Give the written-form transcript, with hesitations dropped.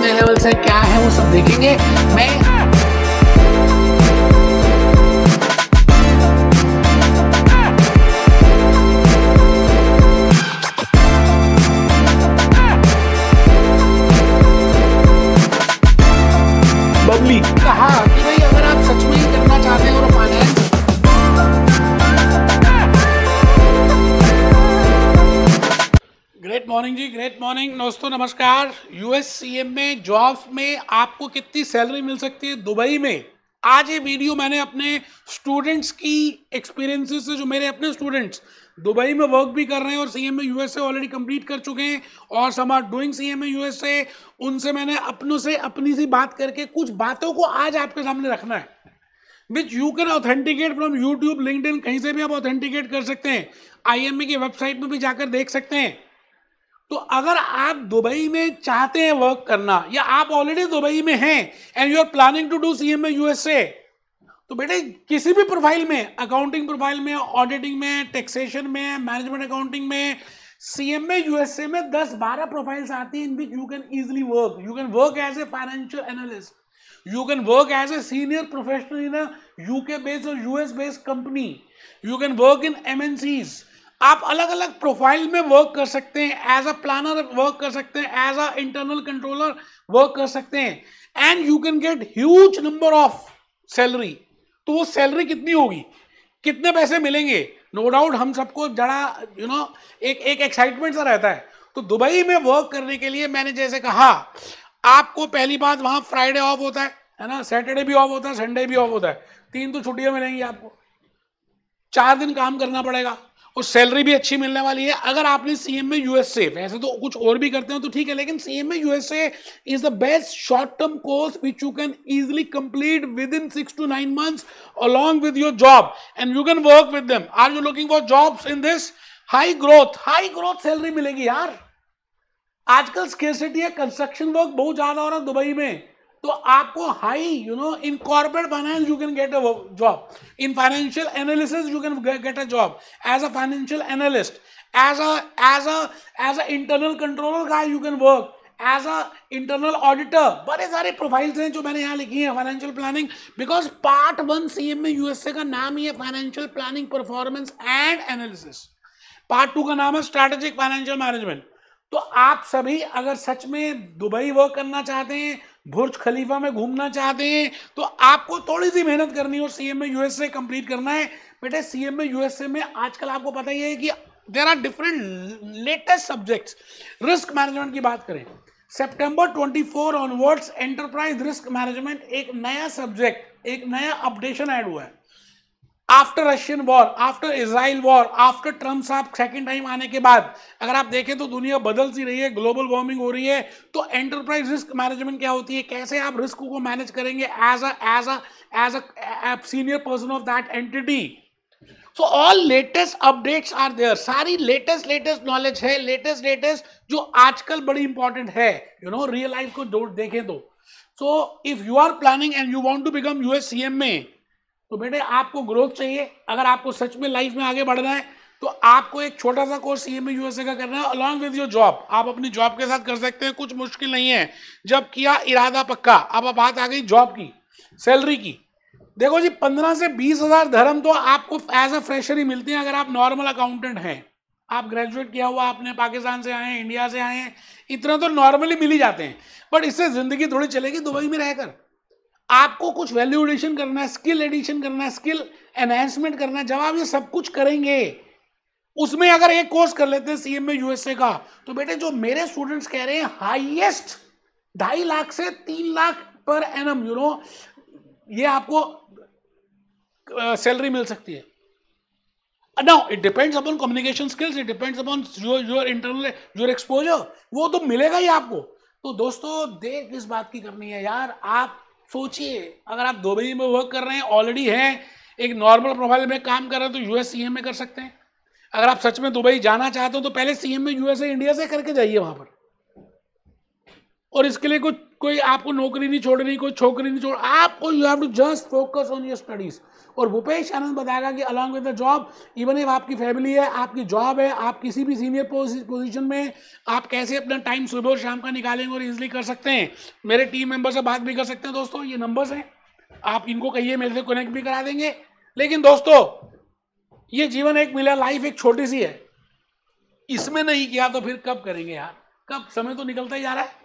कितने लेवल से क्या है वो सब देखेंगे। मैं बबली कहा कि भाई अगर आप सच में ही करना चाहते हैं और फाइनेंस ग्रेट मॉर्निंग जी, ग्रेट मॉर्निंग दोस्तों, नमस्कार। यूएससीएम में जॉब्स में आपको कितनी सैलरी मिल सकती है दुबई में, आज ये वीडियो मैंने अपने स्टूडेंट्स की एक्सपीरियंसेस से, जो मेरे अपने स्टूडेंट्स दुबई में वर्क भी कर रहे हैं और सीएमए यूएसए ऑलरेडी कंप्लीट कर चुके हैं और some are doing CMA USA, उनसे मैंने अपनों से अपनी सी बात करके कुछ बातों को आज आपके सामने रखना है, विच you can authenticate from YouTube, LinkedIn, कहीं से भी आप ऑथेंटिकेट कर सकते हैं। आईएमए की वेबसाइट में भी जाकर देख सकते हैं। तो अगर आप दुबई में चाहते हैं वर्क करना या आप ऑलरेडी दुबई में हैं and you are planning to do CMA USA, तो बेटे किसी भी प्रोफाइल में, अकाउंटिंग प्रोफाइल में, ऑडिटिंग में, टैक्सेशन में, मैनेजमेंट अकाउंटिंग में, सीएमए यूएसए में 10-12 प्रोफाइल्स आती हैं in which you can easily work. You can work as a financial analyst, you can work as a senior professional in a UK based or US based company, you can work in MNCs। आप अलग अलग profile में work कर सकते हैं, as अ planner work कर सकते हैं, as a internal controller work कर सकते हैं and you can get huge number of salary. तो वो सैलरी कितनी होगी, कितने पैसे मिलेंगे, नो डाउट हम सबको जरा एक एक्साइटमेंट सा रहता है। तो दुबई में वर्क करने के लिए मैंने जैसे कहा, आपको पहली बात वहां फ्राइडे ऑफ होता है ना, सैटरडे भी ऑफ होता है, संडे भी ऑफ होता है, 3 तो छुट्टियां मिलेंगी आपको, 4 दिन काम करना पड़ेगा और सैलरी भी अच्छी मिलने वाली है। अगर आपने सीएमए यूएसए, वैसे तो कुछ और भी करते हो तो ठीक है, लेकिन CMA USA is the best short term course which you can easily complete with in 6 to 9 months along with your job and you can work with them। Are you looking for jobs in this high growth salary मिलेगी यार। आजकल scarcity है, construction work बहुत ज्यादा हो रहा है Dubai में, तो आपको high in corporate finance you can get a job, in financial analysis you can get a job as a financial analyst, as a internal controller guy you can work, as a internal auditor. बड़े सारे profiles हैं जो मैंने यहाँ लिखी है। Financial planning, because part 1 CMA USA का नाम ही है financial planning, performance and analysis. Part 2 का नाम है स्ट्रैटेजिक फाइनेंशियल मैनेजमेंट। तो आप सभी अगर सच में दुबई वर्क करना चाहते हैं, बुर्ज खलीफा में घूमना चाहते हैं, तो आपको थोड़ी सी मेहनत करनी है और सीएमए यूएसए कंप्लीट करना है। बेटे सीएमए यूएसए में आजकल आपको पता ही है कि there are different latest subjects. Risk management की बात करें, सितंबर 24 ऑनवर्ड्स एंटरप्राइज रिस्क मैनेजमेंट एक नया सब्जेक्ट, एक नया अपडेशन ऐड हुआ है। After Russian war, after Israel war, after Trump साहब सेकेंड टाइम आने के बाद अगर आप देखें तो दुनिया बदल सी रही है, ग्लोबल वार्मिंग हो रही है। तो एंटरप्राइज रिस्क मैनेजमेंट क्या होती है, कैसे आप रिस्क को मैनेज करेंगे as a senior person of that entity. So all latest updates are there, सारी लेटेस्ट नॉलेज है, लेटेस्ट जो आजकल बड़ी इंपॉर्टेंट है, रियल लाइफ को देखें तो। So if you are planning and you want to become US CMA में, तो बेटे आपको ग्रोथ चाहिए। अगर आपको सच में लाइफ में आगे बढ़ना है तो आपको एक छोटा सा कोर्स सीएमए यूएसए का करना है अलॉन्ग विद योर जॉब। आप अपनी जॉब के साथ कर सकते हैं, कुछ मुश्किल नहीं है जब किया इरादा पक्का। अब बात आ गई जॉब की, सैलरी की। देखो जी, 15 से 20 हजार धर्म तो आपको एज अ फ्रेशर ही मिलती है अगर आप नॉर्मल अकाउंटेंट हैं। आप ग्रेजुएट किया हुआ, आपने पाकिस्तान से आए हैं, इंडिया से आए हैं, इतना तो नॉर्मली मिल ही जाते हैं। बट इससे जिंदगी थोड़ी चलेगी दुबई में रहकर। आपको कुछ वैल्यू एडिशन करना है, स्किल एडिशन करना है, स्किल एनहेंसमेंट करना है। जब आप ये सब कुछ करेंगे, उसमें अगर एक कोर्स कर लेते हैं सीएमए यूएसए का, तो बेटे जो मेरे स्टूडेंट्स कह रहे हैं हाईएस्ट 2.5 लाख से 3 लाख पर एनम ये आपको सैलरी मिल सकती है। Now it depends upon communication skills, it depends upon your internal your exposure, वो तो मिलेगा ही आपको। तो दोस्तों देर किस बात की करनी है यार, आप सोचिए। अगर आप दुबई में वर्क कर रहे हैं, ऑलरेडी हैं, एक नॉर्मल प्रोफाइल में काम कर रहे हैं, तो यूएस सीएम में कर सकते हैं। अगर आप सच में दुबई जाना चाहते हो तो पहले सीएम में यूएसए इंडिया से करके जाइए वहां पर, और इसके लिए कुछ कोई आपको नौकरी नहीं छोड़नी, कोई छोकरी नहीं छोड़, आपको you have to just focus on your studies. और भूपेश आनंद बताएगा कि along with the job, even if आपकी फैमिली है, आपकी जॉब है, आप किसी भी सीनियर पोजीशन में, आप कैसे अपना टाइम सुबह और शाम का निकालेंगे और इजिली कर सकते हैं। मेरे टीम मेंबर से बात भी कर सकते हैं दोस्तों, ये नंबर्स हैं, आप इनको कहिए मेरे से कनेक्ट भी करा देंगे। लेकिन दोस्तों ये जीवन एक मिला, लाइफ एक छोटी सी है, इसमें नहीं किया तो फिर कब करेंगे यार, कब, समय तो निकलता ही जा रहा है।